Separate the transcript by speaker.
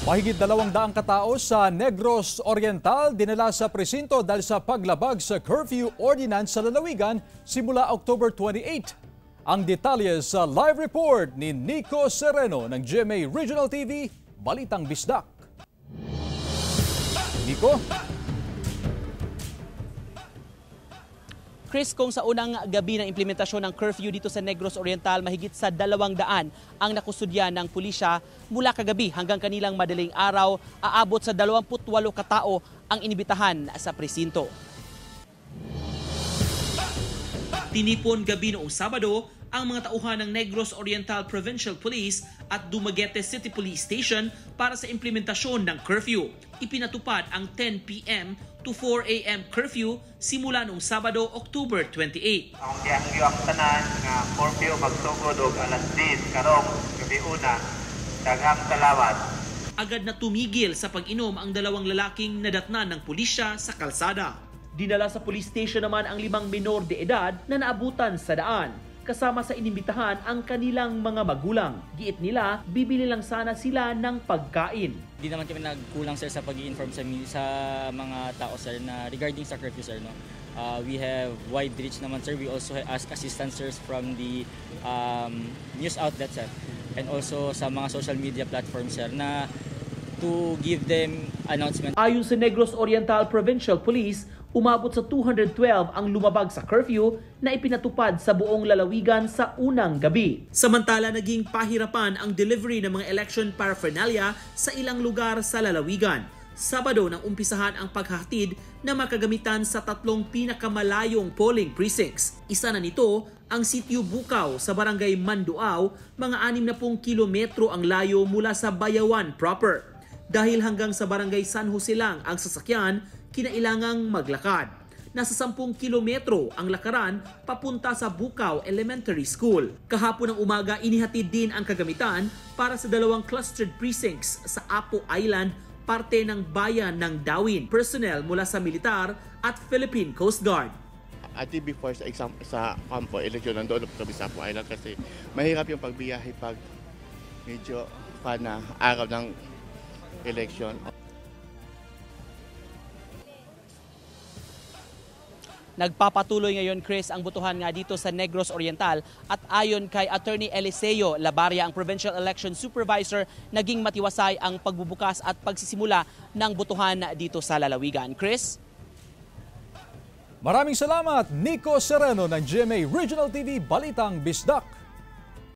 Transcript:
Speaker 1: Mahigit 200 katao sa Negros Oriental dinala sa presinto dahil sa paglabag sa curfew ordinance sa lalawigan simula October 28. Ang detalye sa live report ni Nico Sereno ng GMA Regional TV, Balitang Bisdak. Nico?
Speaker 2: Chris, kung sa unang gabi ng implementasyon ng curfew dito sa Negros Oriental, mahigit sa 200 ang nakusudyan ng pulisya mula kagabi hanggang kanilang madaling araw, aabot sa 28 katao ang inibitahan sa presinto. Tinipon gabi noong Sabado ang mga tauhan ng Negros Oriental Provincial Police at Dumaguete City Police Station para sa implementasyon ng curfew. Ipinatupad ang 10 p.m. to 4 a.m. curfew simula noong Sabado, October 28.
Speaker 3: Ang giangyo ang tanan nga curfew magsugod og alas 10 karong gabi una, daghang salamat.
Speaker 2: Agad na tumigil sa pag-inom ang dalawang lalaking nadatnan ng pulisya sa kalsada. Dinala sa police station naman ang 5 minor de edad na naabutan sa daan. Kasama sa inimbitahan ang kanilang mga magulang. Giit nila, bibili lang sana sila ng pagkain.
Speaker 4: Di naman kami nagkulang sir sa pag-i-inform sa mga tao sir na regarding sa curfew sir. No? We have wide reach naman sir. We also ask assistance sir from the news outlets sir. And also sa mga social media platforms sir na to give them announcement. Ayon sa Negros Oriental Provincial Police, umabot sa 212 ang lumabag sa curfew na ipinatupad sa buong lalawigan sa unang gabi. Samantala, naging pahirapan ang delivery ng mga election paraphernalia sa ilang lugar sa lalawigan. Sabado nang umpisahan ang paghahatid na makagamitan sa 3 pinakamalayong polling precincts. Isa na nito ang Sitio Bukaw sa Barangay Manduaw, mga 60 kilometro ang layo mula sa Bayawan proper. Dahil hanggang sa Barangay San Jose lang ang sasakyan, kinailangang maglakad. Nasa 10 kilometro ang lakaran papunta sa Bukaw Elementary School. Kahapon ng umaga, inihatid din ang kagamitan para sa 2 clustered precincts sa Apo Island, parte ng bayan ng Dawin. Personnel mula sa militar at Philippine Coast Guard.
Speaker 5: At before sa kampo, eleksyon nandoon kami sa Apo Island kasi mahirap yung pagbiyahe pag medyo na araw ng eleksyon.
Speaker 2: Nagpapatuloy ngayon, Chris, ang butuhan nga dito sa Negros Oriental at ayon kay Attorney Eliseo Labaria, ang Provincial Election Supervisor, naging matiwasay ang pagbubukas at pagsisimula ng butuhan dito sa lalawigan. Chris?
Speaker 1: Maraming salamat, Nico Sereno ng GMA Regional TV, Balitang Bisdak.